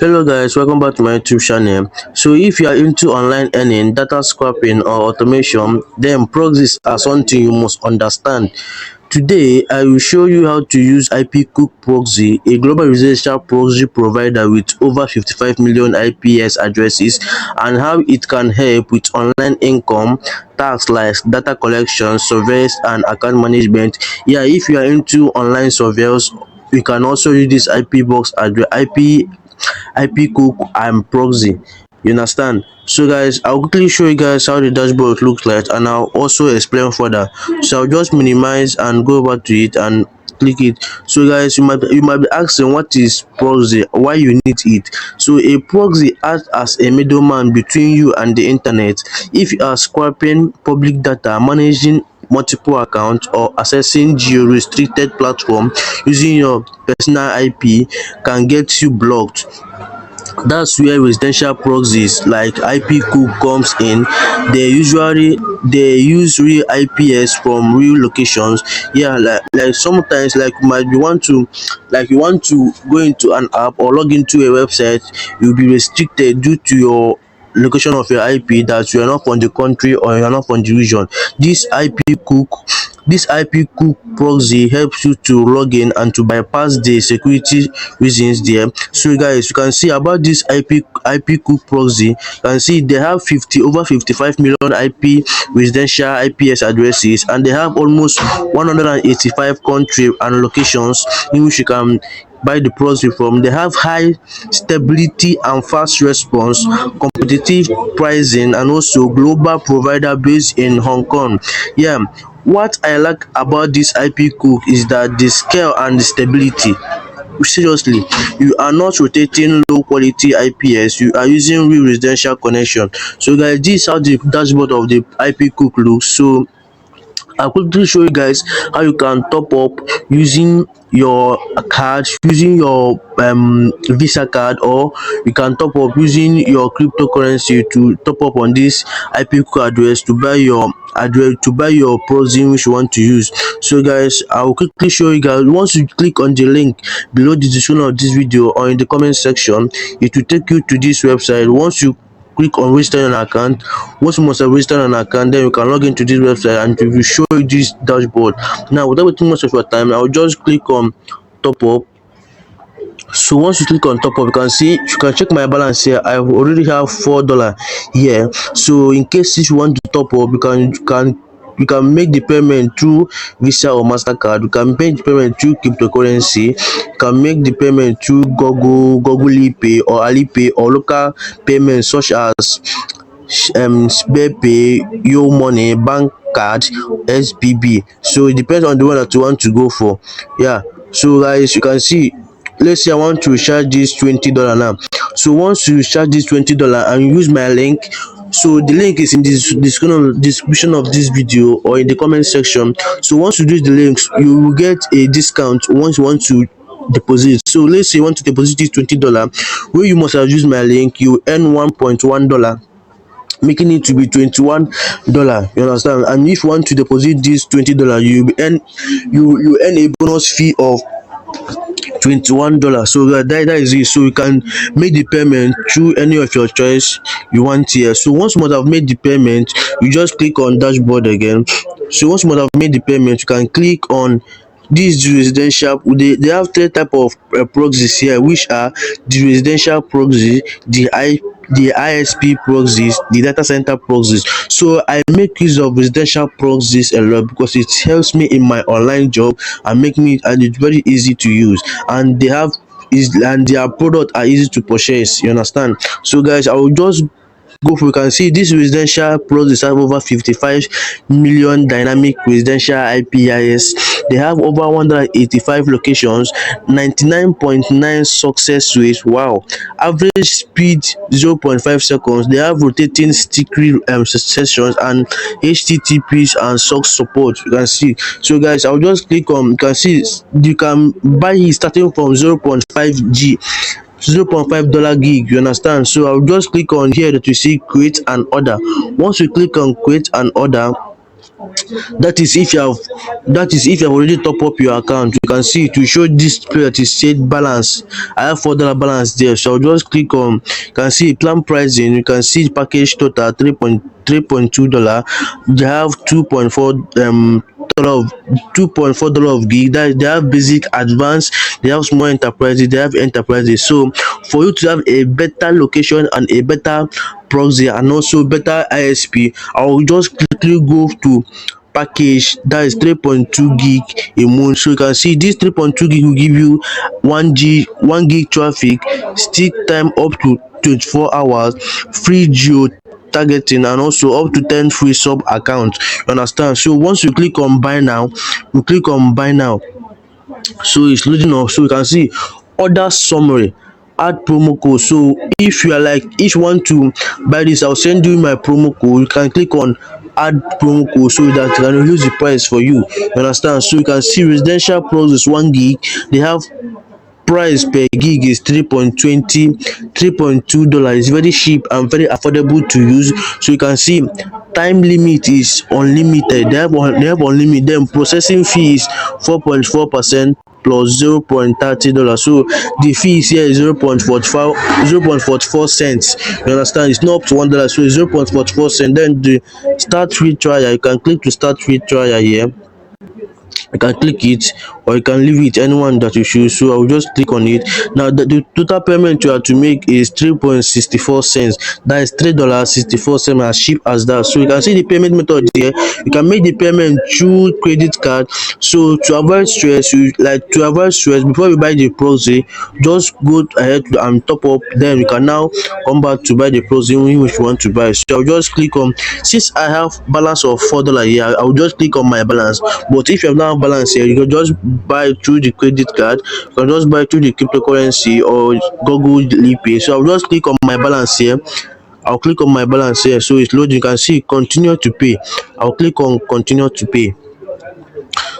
Hello guys, welcome back to my YouTube channel. So if you are into online earning, data scraping or automation, then proxies are something you must understand. Today, I will show you how to use Ipcool Proxy, a global residential proxy provider with over 55 million IPS addresses, and how it can help with online income, tasks like data collection, surveys, and account management. Yeah, if you are into online surveys, you can also use this IP box address, Ipcool and Proxy. You understand? So guys, I'll quickly show you guys how the dashboard looks like, and I'll also explain further. So I'll just minimize and go over to it and click it. So guys, you might be asking, what is proxy, why you need it? So a proxy acts as a middleman between you and the internet. If you are scraping public data, managing multiple accounts, or accessing geo-restricted platform using your personal IP, can get you blocked. That's where residential proxies like Ipcool comes in. They use real IPs from real locations. Yeah, like sometimes, like you want to go into an app or log into a website, you'll be restricted due to your location of your IP, that you are not from the country or you are not from the region. This IP cook proxy helps you to log in and to bypass the security reasons there. So guys, you can see about this IP cook proxy. You can see they have over 55 million IP residential IPS addresses, and they have almost 185 country and locations in which you can buy the proxy from. They have high stability and fast response, competitive pricing, and also global provider based in Hong Kong. Yeah, what I like about this Ipcool is that the scale and the stability. Seriously, you are not rotating low quality IPS, you are using real residential connection. So guys, this is how the dashboard of the Ipcool looks. So I'll quickly show you guys how you can top up using your card, using your Visa card, or you can top up using your cryptocurrency to top up on this Ipcool address to buy your proxy which you want to use. So guys, I'll quickly show you guys. Once you click on the link below the description of this video or in the comment section, it will take you to this website. Once you click on register an account, once you must have registered an account, then you can log into this website and it will show you this dashboard. Now, without wasting much of your time, I'll just click on top up. So once you click on top up, you can check my balance here. I already have $4 here. So in case if you want to top up, you can make the payment through Visa or MasterCard. You can make the payment through cryptocurrency. You can make the payment through Google Pay or Alipay, or local payments such as SparePay, Yo Money, bank card, SBB. So it depends on the one that you want to go for. Yeah, so guys, you can see, let's say I want to charge this $20 now. So once you charge this $20 and you use my link, so the link is in this description of this video or in the comment section. So once you use the links, you will get a discount once you want to deposit. So let's say you want to deposit this $20, where you must have used my link, you earn $1.1, making it to be $21. You understand? And if you want to deposit this $20, you earn a bonus fee of $21. So that is it. So you can make the payment through any of your choice you want here. So once you must have made the payment, you just click on dashboard again. So once you must have made the payment, you can click on this residential. They have three type of proxies here, which are the residential proxy, the ISP proxies, the data center proxies. So I make use of residential proxies a lot because it helps me in my online job and it's very easy to use, and their product are easy to purchase. You understand? So guys, I will just go for, you can see this residential proxies have over 55 million dynamic residential IPIS. They have over 185 locations, 99.9 success rate. Wow. Average speed 0.5 seconds. They have rotating sticky sessions and HTTPs and SOC support. You can see. So guys, I'll just click on, you can see you can buy it starting from 0.5 gig. You understand? So I'll just click on here that you see create an order. Once you click on create an order, That is if you have already top up your account. You can see it will show this period is said balance. I have $4 balance there, so I'll just click on. You can see plan pricing. You can see package total $3.2. They have 2.4 dollar of $2.4 of gig. That they have basic, advanced, they have small enterprises, they have enterprises. So for you to have a better location and a better proxy and also better ISP, I will just quickly go to package that is 3.2 gig a month. So you can see this 3.2 gig will give you 1 gig traffic, stick time up to 24 hours, free geo targeting, and also up to 10 free sub accounts. You understand? So once you click on buy now, so it's loading up. So you can see order summary, add promo code. So if you are like, if you want to buy this, I'll send you my promo code. You can click on add promo code so that you can reduce the price for you. You understand? So you can see residential plus is 1 gig. They have price per gig is $3.2. It's very cheap and very affordable to use. So you can see time limit is unlimited. They have unlimited. Then processing fee is 4.4% plus $0.30. So the fee is here is 0.44 cents. You understand? It's not up to $1, so it's 0.44 cents. Then the start free trial, you can click to start free trial here. You can click it or you can leave it anyone that you choose. So I will just click on it. Now the total payment you have to make is 3.64 cents. That is $3.64, as cheap as that. So you can see the payment method there. You can make the payment through credit card. So to avoid stress, before you buy the proxy, just go ahead and top up. Then you can now come back to buy the proxy which you want to buy. So I'll just click on, since I have balance of $4 here, I'll just click on my balance. But if you have not balance here, you can just buy through the credit card, you can just buy through the cryptocurrency or Google Pay. So I'll just click on my balance here. I'll click on my balance here. So it's loading. You can see continue to pay. I'll click on continue to pay.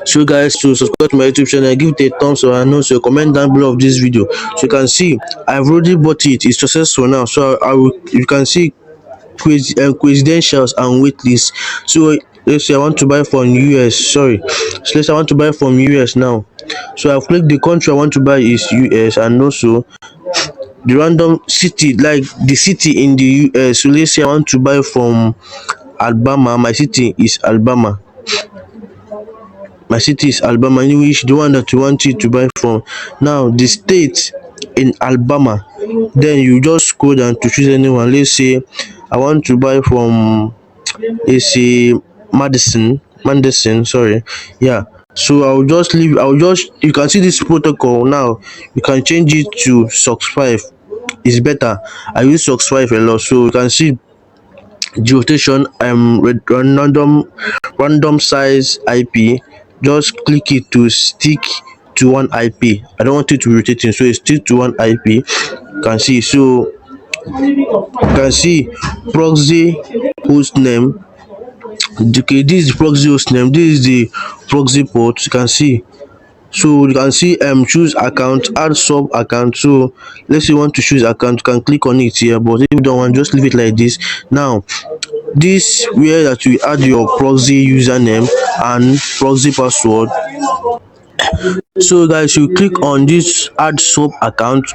So guys, to subscribe to my YouTube channel, give it a thumbs up and also comment down below of this video. So you can see I've already bought it. It's successful now. So you can see coincidentials and waitlist. So let's say I want to buy from US. So let's say I want to buy from US now. So I've clicked the country I want to buy is US, and also the random city, like the city in the US. So let's say I want to buy from Alabama. My city is Alabama. In which the one that you want it to buy from. Now the state in Alabama, then you just scroll down to choose anyone. Let's say I want to buy from, let's say, Madison, sorry. Yeah, so you can see this protocol now. You can change it to SOX 5. It's better. I use SOX 5 a lot. So you can see the rotation, random size IP. Just click it to stick to one IP. I don't want it to be rotating, so it's stick to one IP. You can see. So you can see proxy host name. Okay, this is proxy host name. This is the proxy port. You can see. So you can see choose account, add sub account. So let's say you want to choose account, you can click on it here, but if you don't want, just leave it like this. Now this where that you add your proxy username and proxy password. So guys, you click on this add sub account.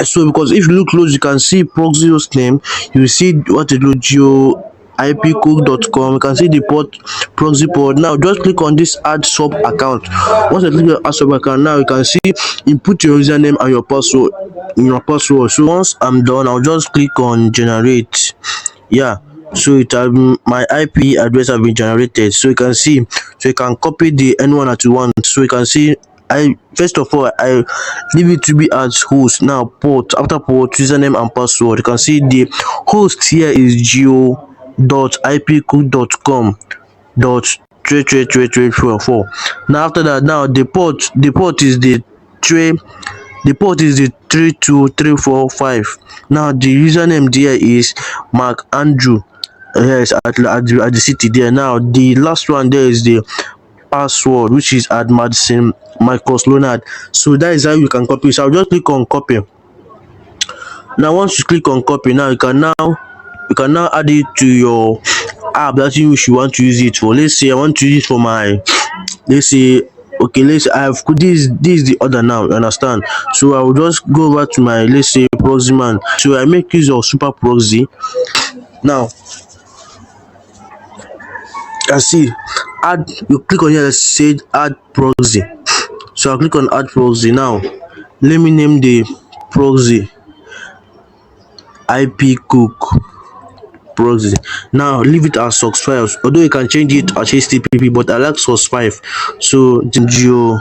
So because if you look close, you can see proxy host name, you see what it looks your ipcool.com. You can see the port, proxy port. Now just click on this add sub account. Once you click on add sub account, now you can see input your username and your password. So once I'm done, I'll just click on generate. Yeah, so it my IP address have been generated. So you can see, so you can copy the anyone that you want. So you can see first of all I leave it to be as host. Now port, after port, username and password. You can see the host here is geo.ipcool.com dot 33344. Now after that, now the port is the 32345. Now the username there is Mark Andrew. Yes, at the city there. Now the last one there is the password, which is at Madison Marcus Leonard. So that is how you can copy. So I'll just click on copy. Now once you click on copy, now you can now add it to your app that you want to use it for. Let's say I want to use it for my, let's say, okay, let's say I have this is the order now, you understand. So I will just go over to my, let's say, proxy man. So I make use of super proxy. Now I see add, you click on here that said add proxy. So I click on add proxy. Now let me name the proxy Ipcool proxy. Now leave it as source files, although you can change it as http, but I like source 5. So geo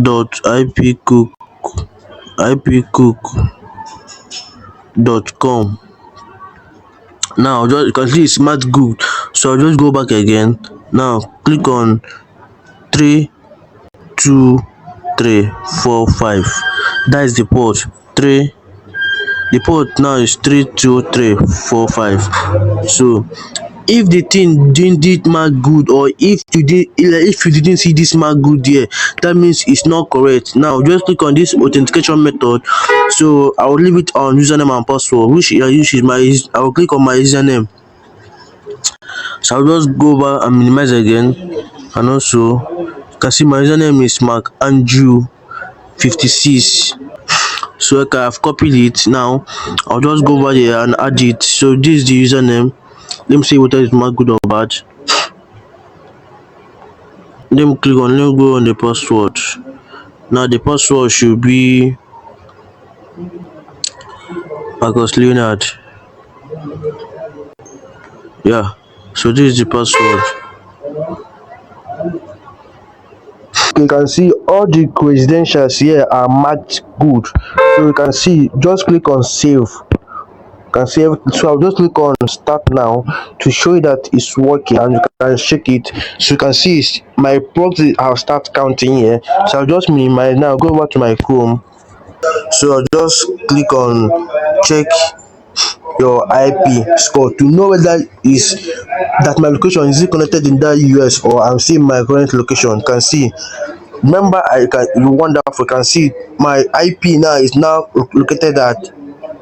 dot ipcool.com. Now just, you can see it's smart good, so I'll just go back again. Now click on 32345. That is the port 3. The port now is 32345. So if the thing did mark good, or if you didn't see this mark good there, that means it's not correct. Now just click on this authentication method. So I will leave it on username and password, which I use is my, I will click on my username. So I'll just go over and minimize again, and also you can see my username is Mark Andrew 56. So okay, I've copied it. Now I'll just go over there and add it. So this is the username. Let me see whether it's marked good or bad. Let me go on the password. Now the password should be Marcus Leonard. Yeah, so this is the password. You can see all the credentials here are marked good. So you can see, just click on save. You can see everything. So I'll just click on start now to show you that it's working, and you can check it. So you can see it's, my proxy have start counting here. So I'll just minimize now, go over to my Chrome. So I'll just click on check your IP score to know whether is that my location is it connected in that US, or I'm seeing my current location. You can see, remember, you wonderful, you can see my IP now is now located at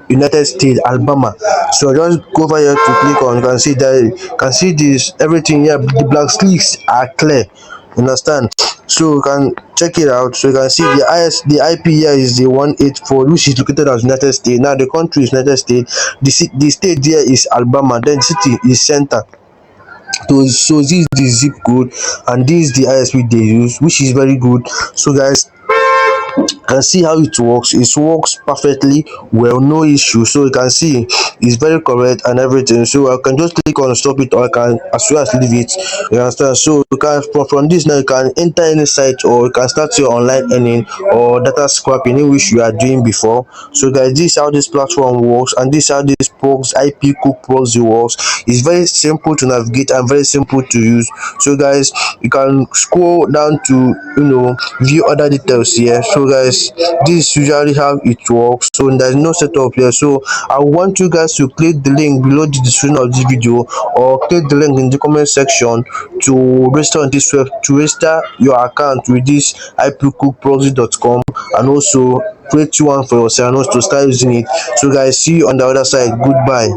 United States, Alabama. So just go over here to click on, you can see that, you can see this everything here, the black streaks are clear, understand. So you can check it out. So you can see the IP here is the 184, which is located at United States. Now the country is United States, the state there is Alabama, then the city is center. So this is the zip code, and this is the ISP they use, which is very good. So guys, can see how it works. It works perfectly well, no issue. So you can see it's very correct and everything. So I can just click on stop it, or I can as well as leave it, you understand. So you can, from this now, you can enter any site, or you can start your online earning or data scrapping, in which you are doing before. So guys, this is how this platform works, and this is how this Ipcool proxy works. It's very simple to navigate and very simple to use. So guys, you can scroll down to view other details here. So guys, this usually how it works. So there's no setup here. So I want you guys to click the link below the description of this video, or click the link in the comment section to register on this web, to register your account with this ipcoolproxy.com, and also create one for yourself and also to start using it. So guys, see you on the other side. Goodbye.